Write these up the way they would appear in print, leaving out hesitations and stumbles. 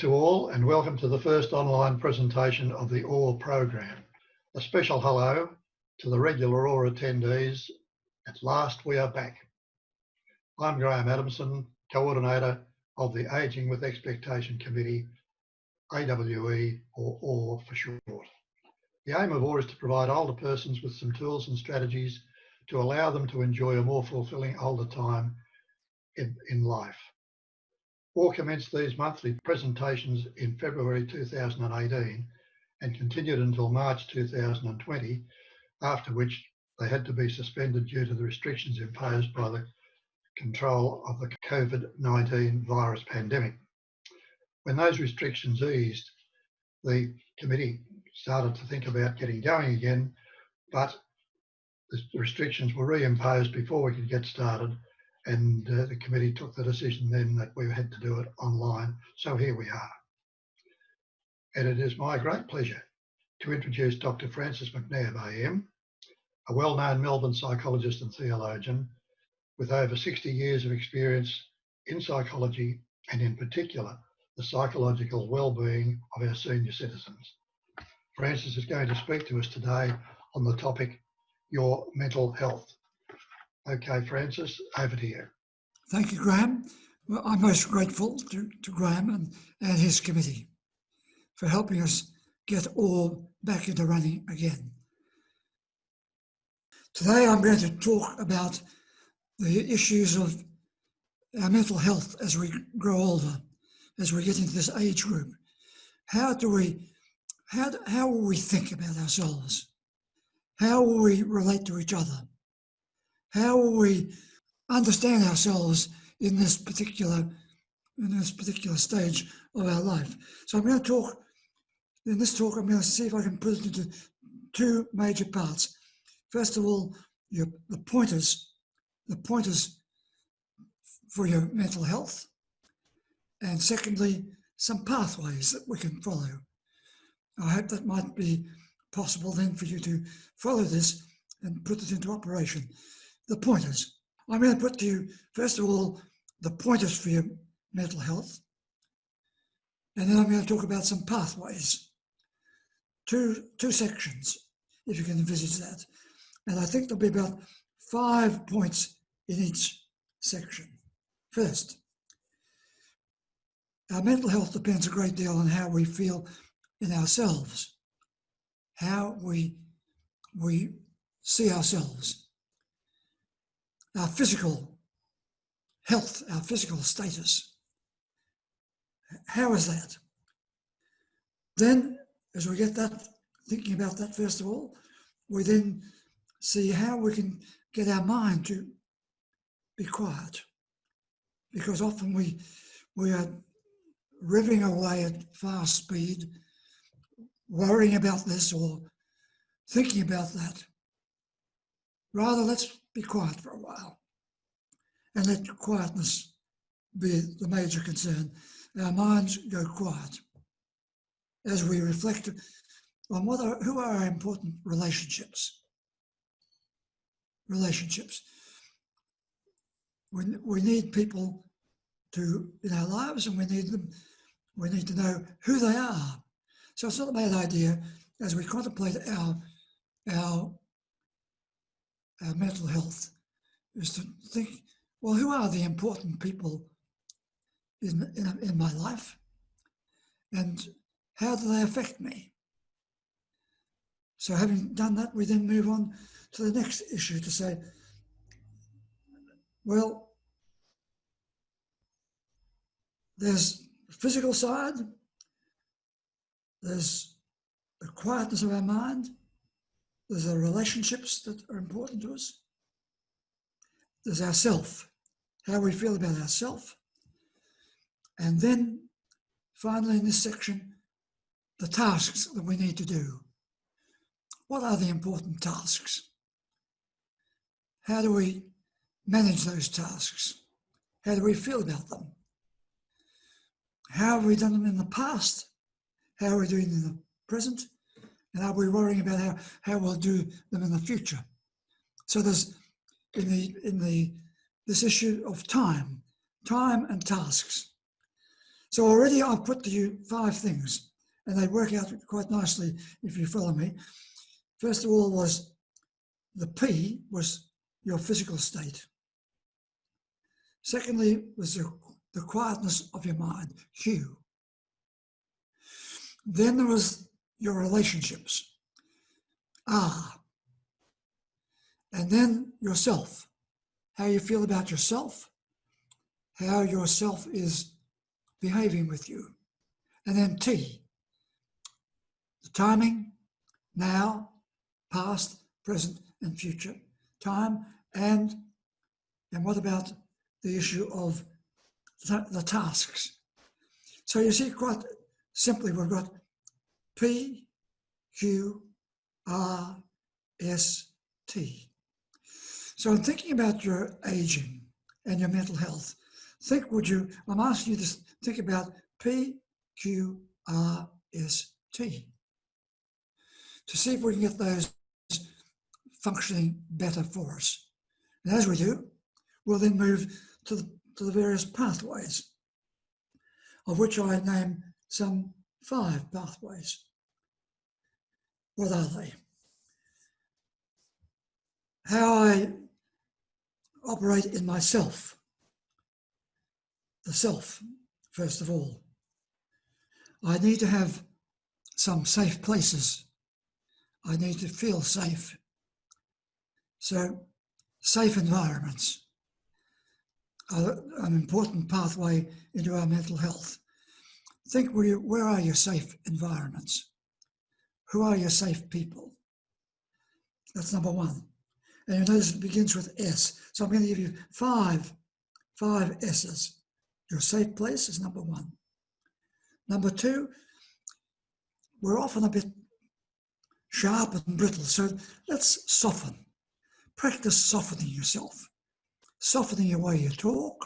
to all and welcome to the first online presentation of the OAR program. A special hello to the regular OAR attendees. At last we are back. I'm Graham Adamson, Coordinator of the Ageing with Expectation Committee, AWE or OAR for short. The aim of OAR is to provide older persons with some tools and strategies to allow them to enjoy a more fulfilling older time in life. OAR commenced these monthly presentations in February 2018 and continued until March 2020, after which they had to be suspended due to the restrictions imposed by the control of the COVID-19 virus pandemic. When those restrictions eased, the committee started to think about getting going again, but the restrictions were reimposed before we could get started, and the committee took the decision then that we had to do it online. So here we are. And it is my great pleasure to introduce Dr. Francis Macnab AM, a well-known Melbourne psychologist and theologian with over 60 years of experience in psychology and in particular the psychological well-being of our senior citizens. Francis is going to speak to us today on the topic, your mental health. Okay, Francis, over to you. Thank you, Graham. Well, I'm most grateful to Graham and his committee for helping us get all back into running again. Today I'm going to talk about the issues of our mental health as we grow older, as we get into this age group. How will we think about ourselves? How will we relate to each other? How will we understand ourselves in this particular stage of our life? So I'm going to talk, in this talk, I'm going to see if I can put it into two major parts. First of all, the pointers for your mental health. And secondly, some pathways that we can follow. I hope that might be possible then for you to follow this and put it into operation. The pointers. I'm going to put to you, first of all, the pointers for your mental health. And then I'm going to talk about some pathways. Two sections, if you can envisage that. And I think there'll be about 5 points in each section. First, our mental health depends a great deal on how we feel in ourselves, how we see ourselves. Our physical health, our physical status. How is that? Then, as we get that, thinking about that first of all, we then see how we can get our mind to be quiet. Because often we are revving away at fast speed, worrying about this or thinking about that. Rather, let's be quiet for a while and let quietness be the major concern. Our minds go quiet as we reflect on who are our important relationships. Relationships. We need people in our lives, and we need to know who they are. So it's not a bad idea as we contemplate our mental health, is to think, well, who are the important people in my life, and how do they affect me? So having done that, we then move on to the next issue to say, well, there's the physical side, there's the quietness of our mind, there's the relationships that are important to us, there's ourself, how we feel about ourself, and then finally in this section, the tasks that we need to do. What are the important tasks? How do we manage those tasks? How do we feel about them? How have we done them in the past? How are we doing in the present? And are we worrying about how we'll do them in the future? So there's this issue of time and tasks. So already I've put to you 5 things, and they work out quite nicely if you follow me. First of all was the P was your physical state. Secondly was the quietness of your mind, Q. Then there was your relationships, R. And then yourself, how you feel about yourself, how yourself is behaving with you. And then T, the timing, now, past, present, and future. Time and what about the issue of the tasks? So you see, quite simply, we've got P, Q, R, S, T. So in thinking about your aging and your mental health, I'm asking you to think about P, Q, R, S, T to see if we can get those functioning better for us. And as we do, we'll then move to the various pathways, of which I name some 5 pathways. What are they? How I operate in myself, the self, first of all. I need to have some safe places. I need to feel safe. So, safe environments are an important pathway into our mental health. Think, where are your safe environments? Who are your safe people? That's number 1. And you notice it begins with S. So I'm going to give you five S's. Your safe place is number 1. Number 2, we're often a bit sharp and brittle, so let's soften. Practice softening yourself. Softening your way you talk,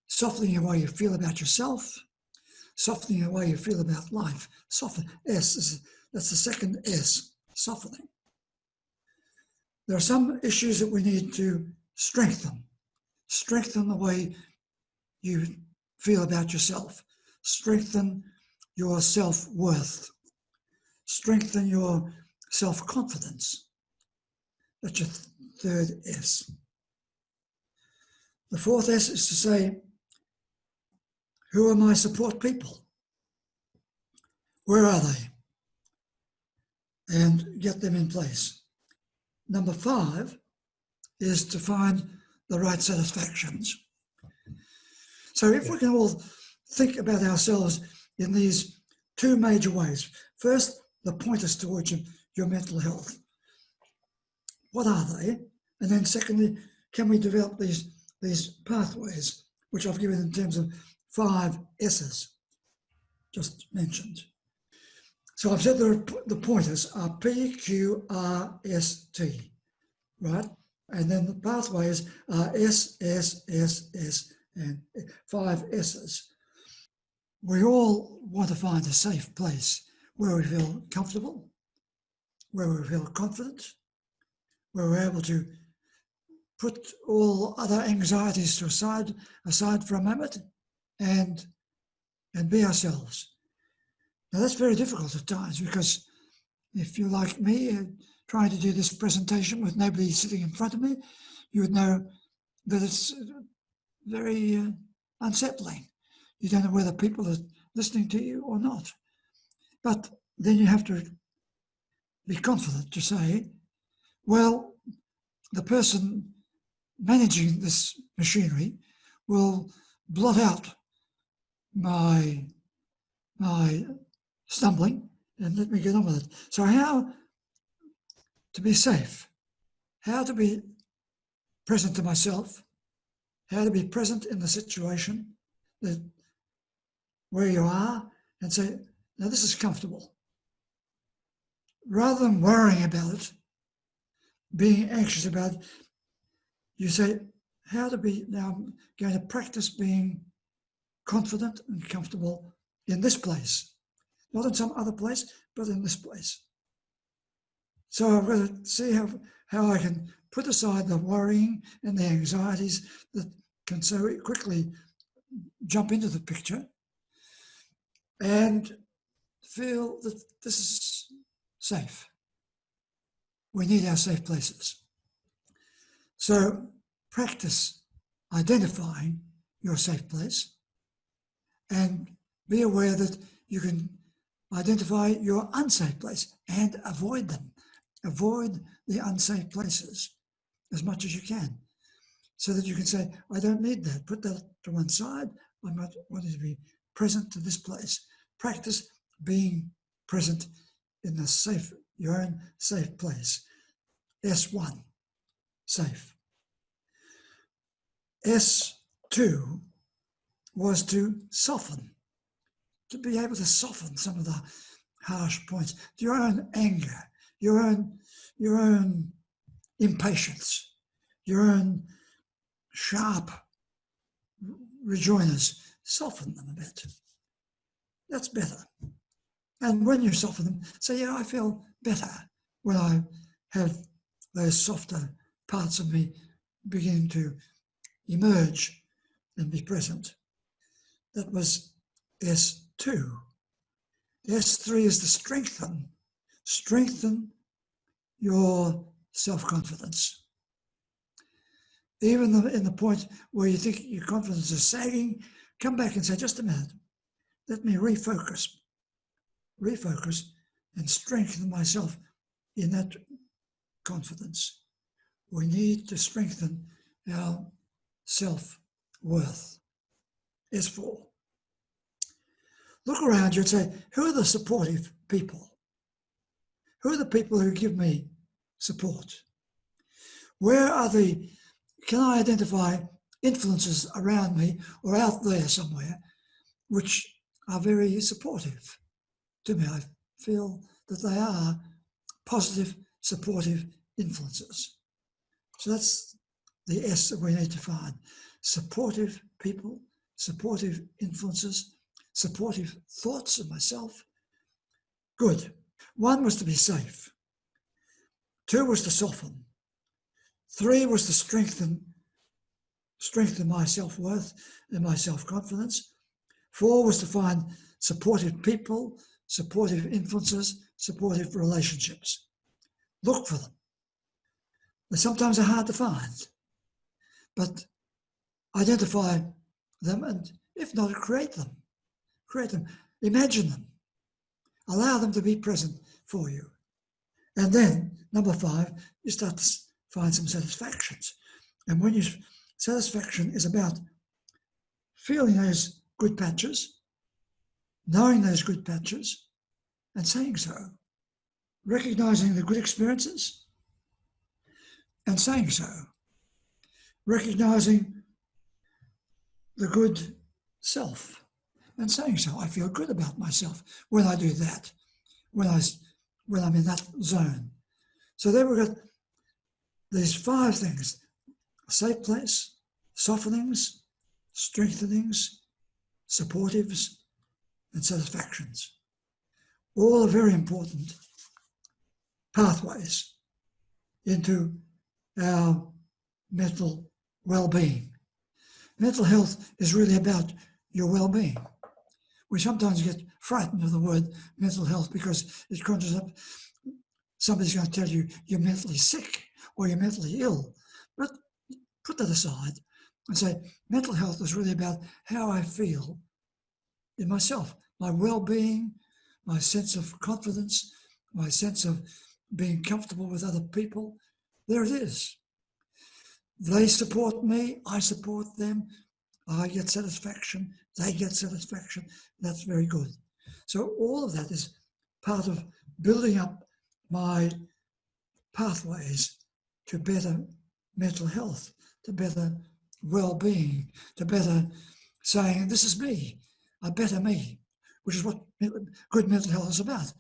softening your way you feel about yourself, softening the way you feel about life. Soften. That's the second S, softening. There are some issues that we need to strengthen. Strengthen the way you feel about yourself. Strengthen your self-worth. Strengthen your self-confidence. That's your third S. The fourth S is to say, who are my support people? Where are they? And get them in place. Number 5 is to find the right satisfactions. So if we can all think about ourselves in these 2 major ways. First, the pointers towards your mental health. What are they? And then secondly, can we develop these pathways, which I've given in terms of 5 S's, just mentioned. So I've said the pointers are P, Q, R, S, T, right? And then the pathways are S, S, S, S, and 5 S's. We all want to find a safe place where we feel comfortable, where we feel confident, where we're able to put all other anxieties to aside for a moment and be ourselves. Now that's very difficult at times, because if you're like me, trying to do this presentation with nobody sitting in front of me, you would know that it's very unsettling. You don't know whether people are listening to you or not. But then you have to be confident to say, well, the person managing this machinery will blot out my stumbling and let me get on with it. So how to be safe, how to be present to myself, how to be present in the situation where you are, and say, now this is comfortable. Rather than worrying about it, being anxious about it, you say, how to be, now I'm going to practice being confident and comfortable in this place. Not in some other place, but in this place. So I've got to see how I can put aside the worrying and the anxieties that can so quickly jump into the picture and feel that this is safe. We need our safe places. So practice identifying your safe place and be aware that you can identify your unsafe place and avoid them. Avoid the unsafe places as much as you can, so that you can say, I don't need that. Put that to one side. I might want to be present to this place. Practice being present in the safe, your own safe place. S1, safe. S2 was to soften, to be able to soften some of the harsh points, your own anger, your own impatience, your own sharp rejoinders, soften them a bit. That's better. And when you soften them, say, yeah, I feel better when I have those softer parts of me begin to emerge and be present. That was S2. S3 is to strengthen. Strengthen your self-confidence. Even in the point where you think your confidence is sagging, come back and say, just a minute, let me refocus and strengthen myself in that confidence. We need to strengthen our self-worth. S4. Look around you and say, who are the supportive people? Who are the people who give me support? Can I identify influences around me or out there somewhere which are very supportive to me? I feel that they are positive, supportive influences. So that's the S that we need to find. Supportive people, supportive influences, supportive thoughts of myself. Good. 1 was to be safe. 2 was to soften. 3 was to strengthen my self-worth and my self-confidence. 4 was to find supportive people, supportive influences, supportive relationships. Look for them. They sometimes are hard to find, but identify them, and if not, create them. Imagine them. Allow them to be present for you. And then, number 5, you start to find some satisfactions. And when satisfaction is about feeling those good patches, knowing those good patches, and saying so. Recognizing the good experiences and saying so. Recognizing the good self and saying so. I feel good about myself when I do that, when I'm in that zone. So there we've got these 5 things: a safe place, softenings, strengthenings, supportives, and satisfactions. All are very important pathways into our mental well-being. Mental health is really about your well-being. We sometimes get frightened of the word mental health because it conjures up somebody's going to tell you you're mentally sick or you're mentally ill. But put that aside and say mental health is really about how I feel in myself, my well-being, my sense of confidence, my sense of being comfortable with other people. There it is. They support me, I support them, I get satisfaction, they get satisfaction. That's very good. So all of that is part of building up my pathways to better mental health, to better well-being, to better saying, this is me, a better me, which is what good mental health is about.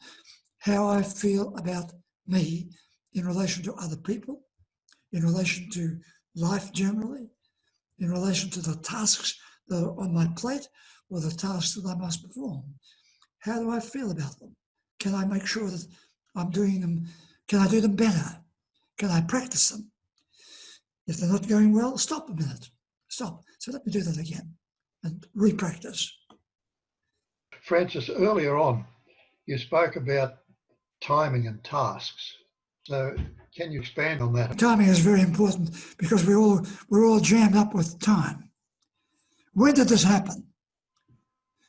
How I feel about me in relation to other people, in relation to life generally, in relation to the tasks that are on my plate or the tasks that I must perform. How do I feel about them? Can I make sure that I'm doing them? Can I do them better? Can I practice them? If they're not going well, stop a minute. Stop. So let me do that again. and re-practice. Francis, earlier on, you spoke about timing and tasks. So can you expand on that? Timing is very important because we're all jammed up with time. When did this happen?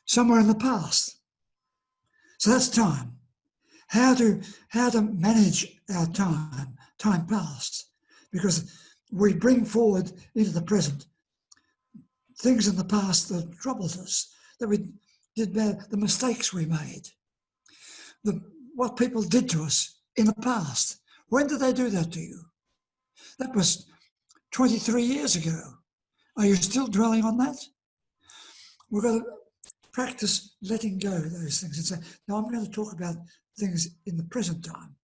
Somewhere in the past. So that's time. How to manage our time past, because we bring forward into the present things in the past that troubled us, that we did bad, the mistakes we made, what people did to us in the past. When did they do that to you? That was 23 years ago. Are you still dwelling on that? We've got to practice letting go of those things and say, now I'm going to talk about things in the present time,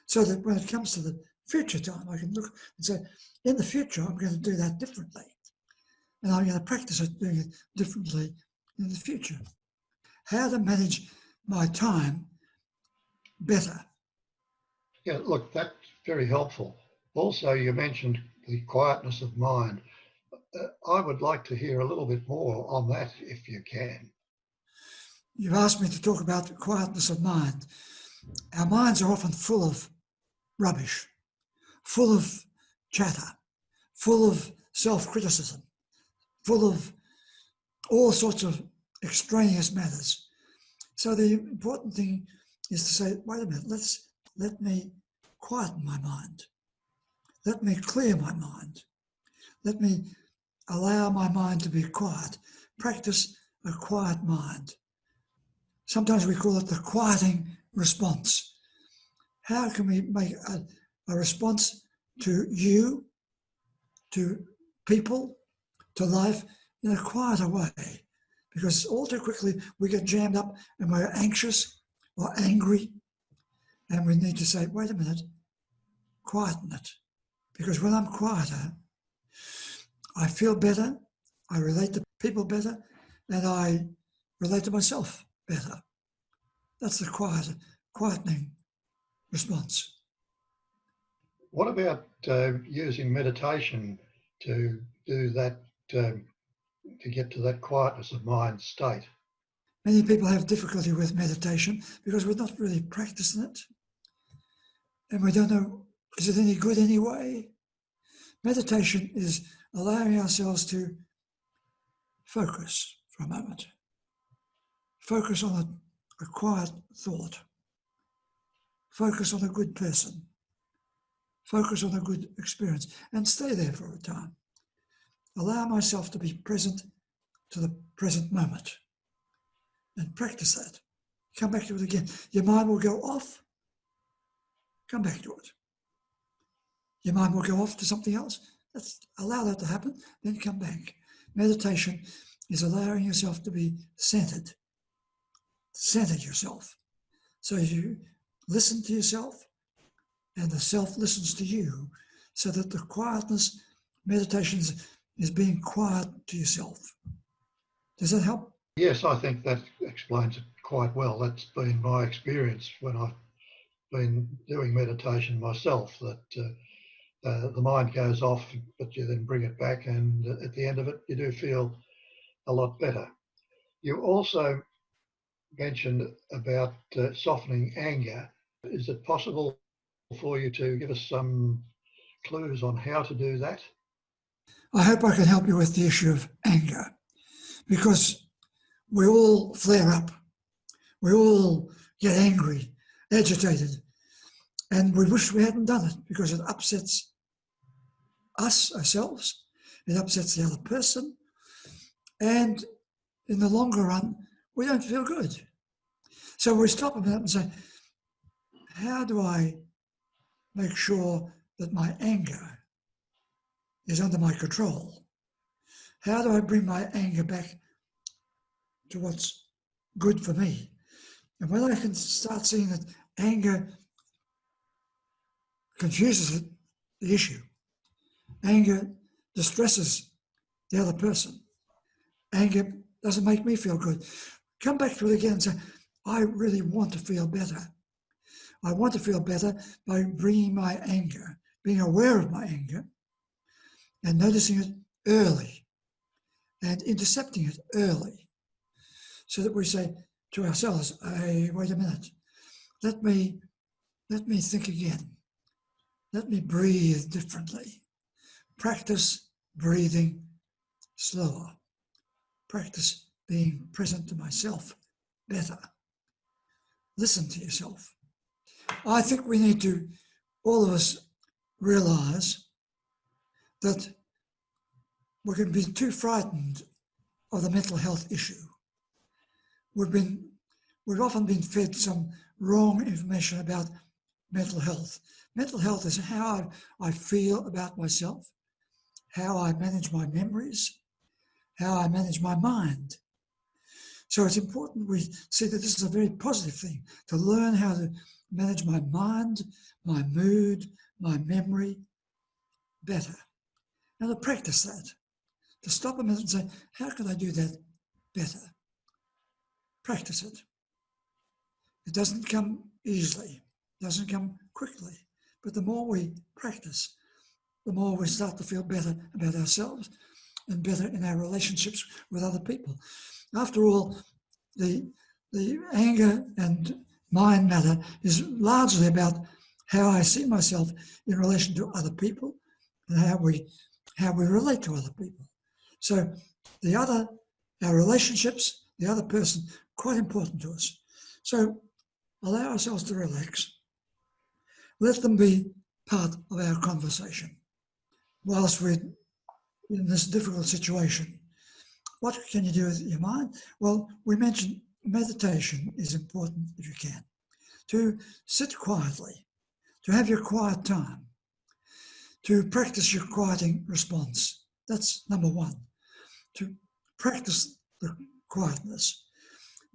so that when it comes to the future time, I can look and say, in the future, I'm going to do that differently. And I'm going to practice it doing it differently in the future. How to manage my time better. Yeah, look, that's very helpful. Also, you mentioned the quietness of mind. I would like to hear a little bit more on that if you can. You've asked me to talk about the quietness of mind. Our minds are often full of rubbish, full of chatter, full of self-criticism, full of all sorts of extraneous matters. So the important thing is to say, wait a minute, let me quieten my mind. Let me clear my mind. Let me allow my mind to be quiet. Practice a quiet mind. Sometimes we call it the quieting response. How can we make a response to you, to people, to life in a quieter way? Because all too quickly we get jammed up and we're anxious or angry, and we need to say, wait a minute, quieten it. Because when I'm quieter, I feel better, I relate to people better, and I relate to myself better. That's the quietening response. What about using meditation to do that, to get to that quietness of mind state? Many people have difficulty with meditation because we're not really practicing it. And we don't know, is it any good anyway? Meditation is allowing ourselves to focus for a moment. Focus on a quiet thought. Focus on a good person. Focus on a good experience and stay there for a time. Allow myself to be present to the present moment and practice that. Come back to it again. Your mind will go off. Come back to it. Your mind will go off to something else. Allow that to happen, then come back. Meditation is allowing yourself to be centered. Center yourself. So you listen to yourself and the self listens to you, so that the quietness, meditation is being quiet to yourself. Does that help? Yes, I think that explains it quite well. That's been my experience when I've been doing meditation myself, that the mind goes off, but you then bring it back, and at the end of it, you do feel a lot better. You also mentioned about softening anger. Is it possible for you to give us some clues on how to do that? I hope I can help you with the issue of anger, because we all flare up. We all get angry, agitated, and we wish we hadn't done it because it upsets us, ourselves, it upsets the other person, and in the longer run, we don't feel good. So we stop a minute and say, how do I make sure that my anger is under my control? How do I bring my anger back to what's good for me? And when I can start seeing that anger confuses the issue, anger distresses the other person, anger doesn't make me feel good, come back to it again and say, I really want to feel better. I want to feel better by bringing my anger, being aware of my anger, and noticing it early, and intercepting it early, so that we say to ourselves, hey, wait a minute, let me think again. Let me breathe differently. Practice breathing slower. Practice being present to myself better. Listen to yourself. I think we need to, all of us, realize that we can be too frightened of the mental health issue. We've often been fed some wrong information about mental health. Mental health is how I feel about myself, how I manage my memories, how I manage my mind. So it's important we see that this is a very positive thing, to learn how to manage my mind, my mood, my memory better. And to practice that, to stop a minute and say, how can I do that better? Practice it. It doesn't come easily, it doesn't come quickly, but the more we practice, the more we start to feel better about ourselves and better in our relationships with other people. After all, the anger and mind matter is largely about how I see myself in relation to other people and how we relate to other people. So our relationships, the other person, quite important to us. So allow ourselves to relax. Let them be part of our conversation whilst we're in this difficult situation. What can you do with your mind? Well, we mentioned meditation is important if you can. To sit quietly, to have your quiet time, to practice your quieting response. That's number one, to practice the quietness.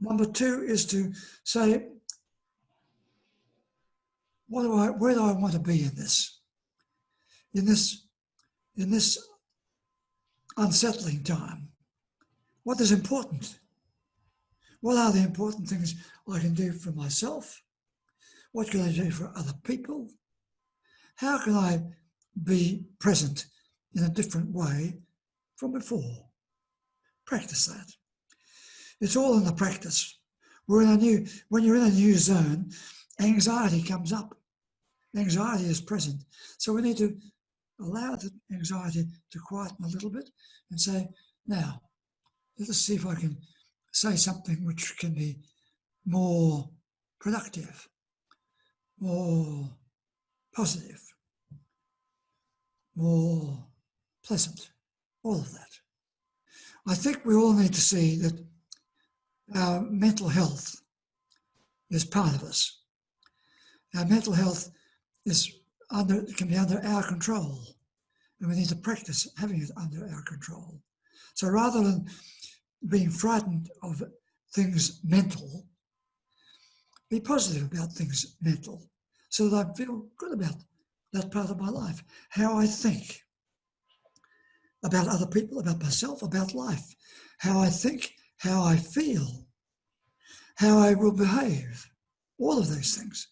Number two is to say, where do I want to be in this? In this unsettling time? What is important? What are the important things I can do for myself? What can I do for other people? How can I be present in a different way from before? Practice that. It's all in the practice. When you're in a new zone, anxiety comes up. Anxiety is present. So we need to allow the anxiety to quieten a little bit and say, now, let us see if I can say something which can be more productive, more positive, more pleasant, all of that. I think we all need to see that our mental health is part of us. Our mental health can be under our control, and we need to practice having it under our control. So rather than being frightened of things mental, be positive about things mental, so that I feel good about that part of my life, how I think about other people, about myself, about life, how I think, how I feel, how I will behave. All of those things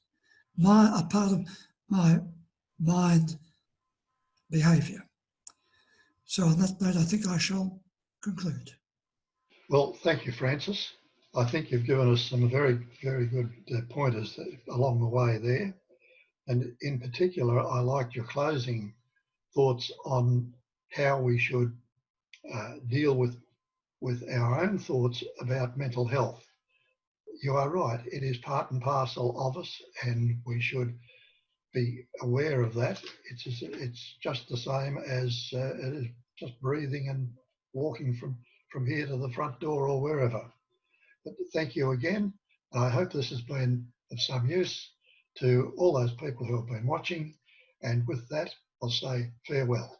are part of my mind behaviour. So on that note, I think I shall conclude. Well, thank you, Francis. I think you've given us some very, very good pointers along the way there. And in particular, I liked your closing thoughts on how we should deal with our own thoughts about mental health. You are right, it is part and parcel of us, and we should be aware of that. It's just the same as it is just breathing and walking from here to the front door or wherever. But thank you again. I hope this has been of some use to all those people who have been watching. And with that, I'll say farewell.